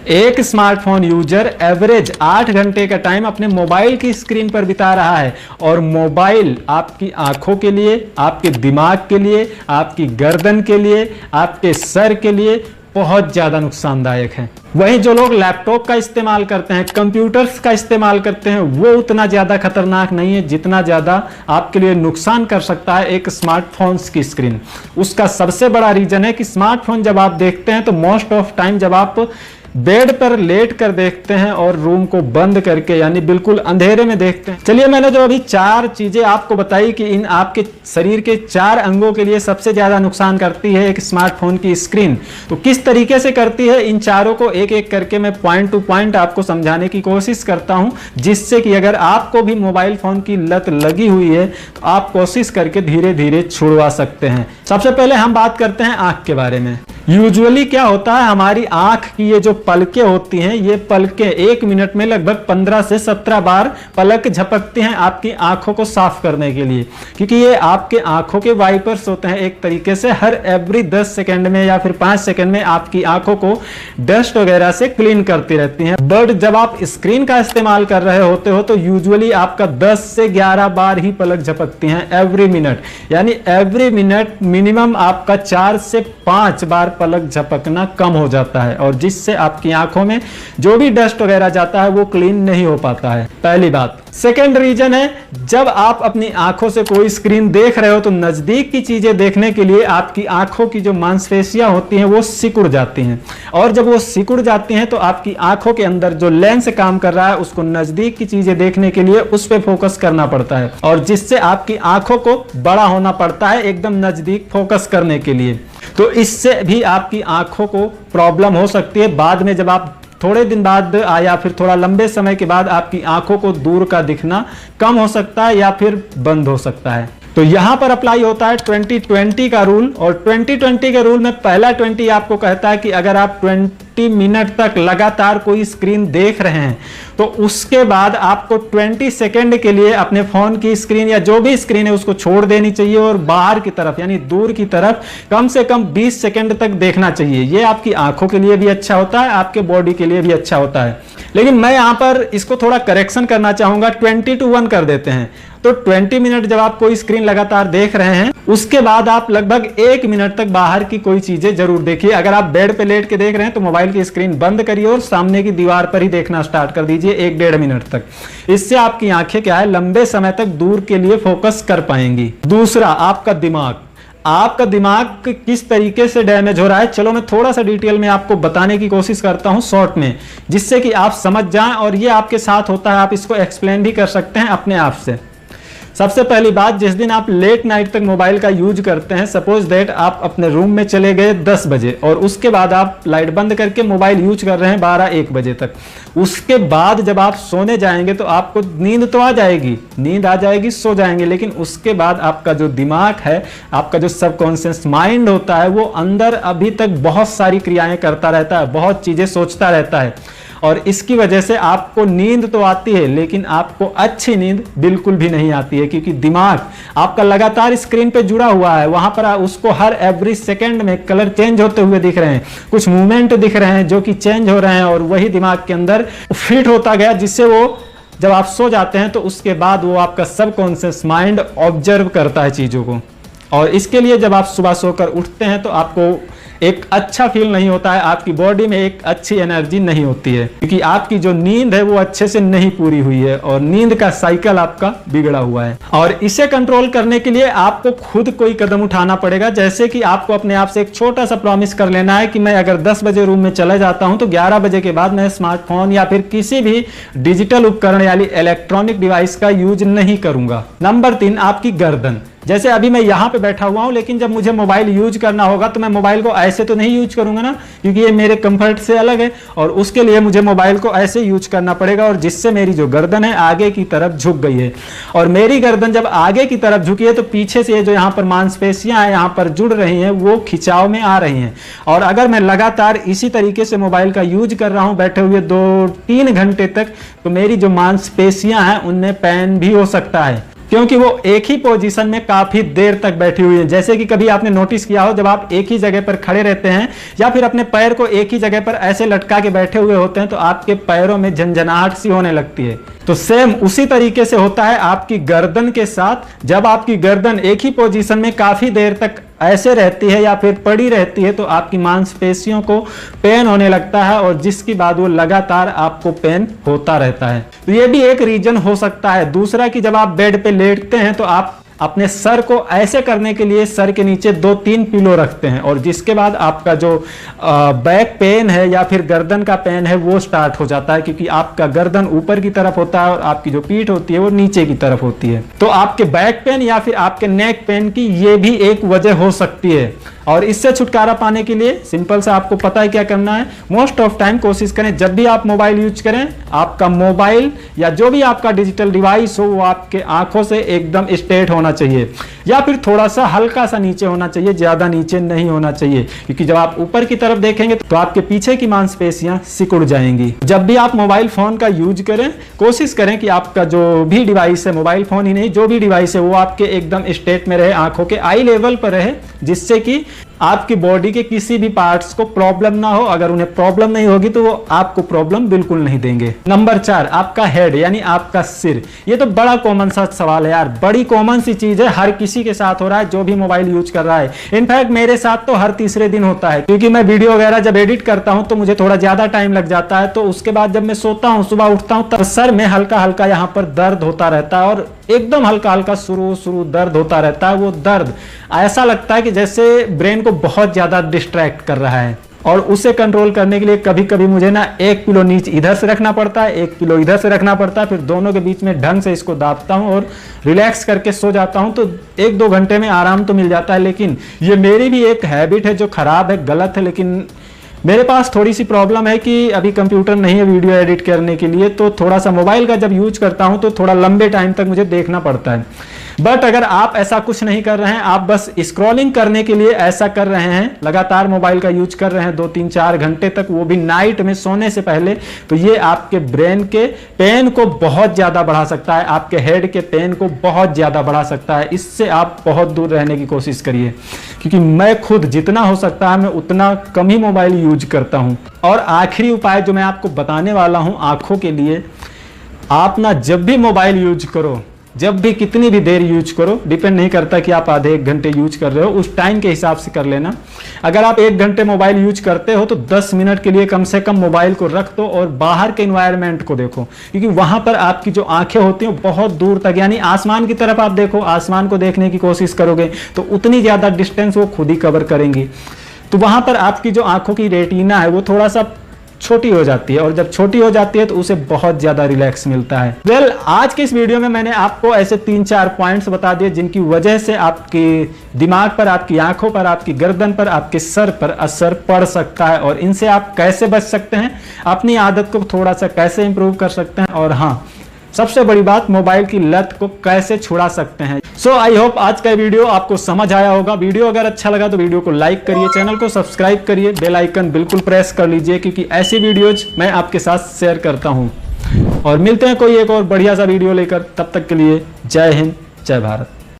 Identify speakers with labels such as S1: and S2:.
S1: एक smartphone user average 8 घंटे का टाइम अपने मोबाइल की स्क्रीन पर बिता रहा है और मोबाइल आपकी आंखों के लिए, आपके दिमाग के लिए, आपकी गर्दन के लिए, आपके सर के लिए बहुत ज्यादा नुकसानदायक है। वहीं जो लोग लैपटॉप का इस्तेमाल करते हैं, कंप्यूटर्स का इस्तेमाल करते हैं, वो उतना ज्यादा खतरनाक नहीं है जितना ज्यादा आपके लिए नुकसान कर सकता है एक स्मार्टफोन्स की स्क्रीन। उसका सबसे बड़ा रीजन है कि स्मार्टफोन जब आप देखते हैं तो मोस्ट ऑफ टाइम जब आप बेड पर लेट कर देखते हैं और रूम को बंद करके, यानी बिल्कुल अंधेरे में देखते हैं। चलिए, मैंने जो अभी 4 चीजें आपको बताई कि इन आपके शरीर के 4 अंगों के लिए सबसे ज्यादा नुकसान करती है एक स्मार्टफोन की स्क्रीन, तो किस तरीके से करती है, इन चारों को एक एक करके मैं पॉइंट टू पॉइंट आपको समझाने की कोशिश करता हूं, जिससे कि अगर आपको भी मोबाइल फोन की लत लगी हुई है तो आप कोशिश करके धीरे धीरे छुड़वा सकते हैं। सबसे पहले हम बात करते हैं आंख के बारे में। यूजुअली क्या होता है, हमारी आंख की ये जो पलकें होती हैं, ये पलकें 1 मिनट में लगभग 15 से 17 बार पलक झपकती हैं आपकी आंखों को साफ करने के लिए, क्योंकि ये आपके आंखों के वाइपर्स होते हैं। एक तरीके से हर एवरी 10 सेकंड में या फिर 5 सेकंड में आपकी आंखों को डस्ट वगैरह से क्लीन करती रहती हैं। बट जब आप स्क्रीन का इस्तेमाल कर रहे होते हो तो यूजुअली आपका 10 से 11 बार ही पलक झपकती हैं एवरी मिनट, यानी एवरी मिनट मिनिमम आपका 4 से 5 बार पलक झपकना कम हो जाता है, और जिससे आपकी आंखों में जो भी डस्ट वगैरह जाता है वो क्लीन नहीं हो पाता है। पहली बात। सेकेंड रीजन है, जब आप अपनी आंखों से कोई स्क्रीन देख रहे हो तो नजदीक की चीजें देखने के लिए आपकी आंखों की जो मांसपेशियां होती हैं वो सिकुड़ जाती हैं, और जब वो सिकुड़ जाती हैं तो आपकी आंखों के अंदर जो लेंस काम कर रहा है उसको नजदीक की चीजें देखने के लिए उस पर फोकस करना पड़ता है, और जिससे आपकी आंखों को बड़ा होना पड़ता है एकदम नजदीक फोकस करने के लिए। तो इससे भी आपकी आंखों को प्रॉब्लम हो सकती है। बाद में जब आप थोड़े दिन बाद या फिर थोड़ा लंबे समय के बाद आपकी आंखों को दूर का दिखना कम हो सकता है या फिर बंद हो सकता है। तो यहां पर अप्लाई होता है 20-20 का रूल, और 20-20 के रूल में पहला 20 आपको कहता है कि अगर आप 20 मिनट तक लगातार कोई स्क्रीन देख रहे हैं तो उसके बाद आपको 20 सेकंड के लिए अपने फोन की स्क्रीन या जो भी स्क्रीन है उसको छोड़ देनी चाहिए और बाहर की तरफ यानी दूर की तरफ कम से कम 20 सेकंड तक देखना चाहिए। ये आपकी आंखों के लिए भी अच्छा होता है, आपके बॉडी के लिए भी अच्छा होता है। लेकिन मैं यहां पर इसको थोड़ा करेक्शन करना चाहूंगा, 20-1 कर देते हैं। तो 20 मिनट जब आप कोई स्क्रीन लगातार देख रहे हैं उसके बाद आप लगभग 1 मिनट तक बाहर की कोई चीजें जरूर देखिए। अगर आप बेड पे लेट के देख रहे हैं तो मोबाइल की स्क्रीन बंद करिए और सामने की दीवार पर ही देखना स्टार्ट कर दीजिए 1-1.5 मिनट तक। इससे आपकी आंखें क्या है, लंबे समय तक दूर के लिए फोकस कर पाएंगी। दूसरा, आपका दिमाग। आपका दिमाग किस तरीके से डैमेज हो रहा है, चलो मैं थोड़ा सा डिटेल में आपको बताने की कोशिश करता हूं शॉर्ट में, जिससे कि आप समझ जाएं, और ये आपके साथ होता है, आप इसको एक्सप्लेन भी कर सकते हैं अपने आप से। सबसे पहली बात, जिस दिन आप लेट नाइट तक मोबाइल का यूज करते हैं, सपोज दैट आप अपने रूम में चले गए 10 बजे और उसके बाद आप लाइट बंद करके मोबाइल यूज कर रहे हैं 12-1 बजे तक, उसके बाद जब आप सोने जाएंगे तो आपको नींद तो आ जाएगी, नींद आ जाएगी, सो जाएंगे, लेकिन उसके बाद आपका जो दिमाग है, आपका जो सबकॉन्शियस माइंड होता है, वो अंदर अभी तक बहुत सारी क्रियाएं करता रहता है, बहुत चीजें सोचता रहता है, और इसकी वजह से आपको नींद तो आती है लेकिन आपको अच्छी नींद बिल्कुल भी नहीं आती है, क्योंकि दिमाग आपका लगातार स्क्रीन पे जुड़ा हुआ है, वहां पर उसको हर एवरी सेकंड में कलर चेंज होते हुए दिख रहे हैं, कुछ मूवमेंट दिख रहे हैं जो कि चेंज हो रहे हैं, और वही दिमाग के अंदर फिट होता गया, जिससे वो जब आप सो जाते हैं तो उसके बाद वो आपका सबकॉन्शियस माइंड ऑब्जर्व करता है चीजों को, और इसके लिए जब आप सुबह सोकर उठते हैं तो आपको एक अच्छा फील नहीं होता है, आपकी बॉडी में एक अच्छी एनर्जी नहीं होती है, क्योंकि आपकी जो नींद है वो अच्छे से नहीं पूरी हुई है और नींद का साइकिल आपका बिगड़ा हुआ है। और इसे कंट्रोल करने के लिए आपको खुद कोई कदम उठाना पड़ेगा, जैसे कि आपको अपने आप से एक छोटा सा प्रॉमिस कर लेना है कि मैं अगर 10 बजे रूम में चला जाता हूं तो 11 बजे के बाद मैं स्मार्टफोन या फिर किसी भी डिजिटल उपकरण यानी इलेक्ट्रॉनिक डिवाइस का यूज नहीं करूंगा। नंबर 3, आपकी गर्दन। जैसे अभी मैं यहां पे बैठा हुआ हूं, लेकिन जब मुझे मोबाइल यूज करना होगा तो मैं मोबाइल को ऐसे तो नहीं यूज करूंगा ना, क्योंकि ये मेरे कंफर्ट से अलग है, और उसके लिए मुझे मोबाइल को ऐसे यूज करना पड़ेगा, और जिससे मेरी जो गर्दन है आगे की तरफ झुक गई है, और मेरी गर्दन जब आगे की तरफ झुकी है तो पीछे से जो यहाँ पर मांसपेशियां हैं यहाँ पर जुड़ रही हैं वो खिंचाव में आ रही हैं, और अगर मैं लगातार इसी तरीके से मोबाइल का यूज कर रहा हूं बैठे हुए 2-3 घंटे तक, तो मेरी जो मांसपेशियां हैं उनमें पेन भी हो सकता है। क्योंकि वो एक ही पोजीशन में काफी देर तक बैठी हुई है। जैसे कि कभी आपने नोटिस किया हो, जब आप एक ही जगह पर खड़े रहते हैं या फिर अपने पैर को एक ही जगह पर ऐसे लटका के बैठे हुए होते हैं तो आपके पैरों में झंझनाहट सी होने लगती है। तो सेम उसी तरीके से होता है आपकी गर्दन के साथ। जब आपकी गर्दन एक ही पोजीशन में काफी देर तक ऐसे रहती है या फिर पड़ी रहती है तो आपकी मांसपेशियों को पेन होने लगता है, और जिसके बाद वो लगातार आपको पेन होता रहता है। तो ये भी एक रीजन हो सकता है। दूसरा कि जब आप बेड पे लेटते हैं तो आप अपने सर को ऐसे करने के लिए सर के नीचे 2-3 पिलो रखते हैं, और जिसके बाद आपका जो बैक पेन है या फिर गर्दन का पेन है वो स्टार्ट हो जाता है, क्योंकि आपका गर्दन ऊपर की तरफ होता है और आपकी जो पीठ होती है वो नीचे की तरफ होती है। तो आपके बैक पेन या फिर आपके नेक पेन की ये भी एक वजह हो सकती है। और इससे छुटकारा पाने के लिए सिंपल सा आपको पता है क्या करना है। मोस्ट ऑफ टाइम कोशिश करें जब भी आप मोबाइल यूज करें, आपका मोबाइल या जो भी आपका डिजिटल डिवाइस हो वो आपके आंखों से एकदम स्ट्रेट होना चाहिए, या फिर थोड़ा सा हल्का सा नीचे होना चाहिए, ज्यादा नीचे नहीं होना चाहिए, क्योंकि जब आप ऊपर की तरफ देखेंगे तो आपके पीछे की मांसपेशियां सिकुड़ जाएंगी। जब भी आप मोबाइल फोन का यूज करें, कोशिश करें कि आपका जो भी डिवाइस है, मोबाइल फोन ही नहीं जो भी डिवाइस है, वो आपके एकदम स्ट्रेट में रहे, आंखों के आई लेवल पर रहे, जिससे कि आपकी बॉडी के किसी भी पार्ट्स को प्रॉब्लम ना हो। अगर उन्हें प्रॉब्लम नहीं होगी तो वो आपको प्रॉब्लम बिल्कुल नहीं देंगे। नंबर 4, आपका हेड यानी आपका सिर। ये तो बड़ा कॉमन सा सवाल है यार, बड़ी कॉमन सी चीज है, हर किसी के साथ हो रहा है जो भी मोबाइल यूज कर रहा है। इनफैक्ट मेरे साथ तो हर तीसरे दिन होता है, क्योंकि मैं वीडियो वगैरह जब एडिट करता हूं तो मुझे थोड़ा ज्यादा टाइम लग जाता है। तो उसके बाद जब मैं सोता हूं, सुबह उठता हूं, तब सर में हल्का हल्का यहाँ पर दर्द होता रहता है, और एकदम हल्का हल्का शुरू दर्द होता रहता है। वो दर्द ऐसा लगता है कि जैसे ब्रेन को बहुत ज्यादा डिस्ट्रैक्ट कर रहा है, और उसे कंट्रोल करने के लिए कभी कभी मुझे ना 1 पिलो नीचे इधर से रखना पड़ता है, 1 पिलो इधर से रखना पड़ता है, फिर दोनों के बीच में ढंग से इसको दाबता हूं और रिलैक्स करके सो जाता हूं। तो 1-2 घंटे में आराम तो मिल जाता है। लेकिन ये मेरी भी एक हैबिट है जो खराब है, गलत है। लेकिन मेरे पास थोड़ी सी प्रॉब्लम है कि अभी कंप्यूटर नहीं है वीडियो एडिट करने के लिए, तो थोड़ा सा मोबाइल का जब यूज करता हूं तो थोड़ा लंबे टाइम तक मुझे देखना पड़ता है। बट अगर आप ऐसा कुछ नहीं कर रहे हैं, आप बस स्क्रॉलिंग करने के लिए ऐसा कर रहे हैं, लगातार मोबाइल का यूज कर रहे हैं 2-3-4 घंटे तक, वो भी नाइट में सोने से पहले, तो ये आपके ब्रेन के पेन को बहुत ज्यादा बढ़ा सकता है, आपके हेड के पेन को बहुत ज्यादा बढ़ा सकता है। इससे आप बहुत दूर रहने की कोशिश करिए, क्योंकि मैं खुद जितना हो सकता है मैं उतना कम ही मोबाइल यूज करता हूं। और आखिरी उपाय जो मैं आपको बताने वाला हूं आंखों के लिए, आप ना जब भी मोबाइल यूज करो, जब भी कितनी भी देर यूज करो, डिपेंड नहीं करता कि आप आधे 1 घंटे यूज कर रहे हो, उस टाइम के हिसाब से कर लेना। अगर आप 1 घंटे मोबाइल यूज करते हो तो 10 मिनट के लिए कम से कम मोबाइल को रख दो और बाहर के एनवायरनमेंट को देखो, क्योंकि वहां पर आपकी जो आंखें होती हैं बहुत दूर तक, यानी आसमान की तरफ आप देखो, आसमान को देखने की कोशिश करोगे तो उतनी ज्यादा डिस्टेंस वो खुद ही कवर करेंगी। तो वहां पर आपकी जो आंखों की रेटिना है वो थोड़ा सा छोटी हो जाती है, और जब छोटी हो जाती है तो उसे बहुत ज्यादा रिलैक्स मिलता है। वेल, आज के इस वीडियो में मैंने आपको ऐसे 3-4 पॉइंट्स बता दिए जिनकी वजह से आपके दिमाग पर, आपकी आंखों पर, आपकी गर्दन पर, आपके सर पर असर पड़ सकता है, और इनसे आप कैसे बच सकते हैं, अपनी आदत को थोड़ा सा कैसे इंप्रूव कर सकते हैं, और हाँ, सबसे बड़ी बात, मोबाइल की लत को कैसे छुड़ा सकते हैं। सो आई होप आज का वीडियो आपको समझ आया होगा। वीडियो अगर अच्छा लगा तो वीडियो को लाइक करिए, चैनल को सब्सक्राइब करिए, बेल आइकन बिल्कुल प्रेस कर लीजिए, क्योंकि ऐसी वीडियोज मैं आपके साथ शेयर करता हूं। और मिलते हैं कोई एक और बढ़िया सा वीडियो लेकर, तब तक के लिए जय हिंद, जय भारत।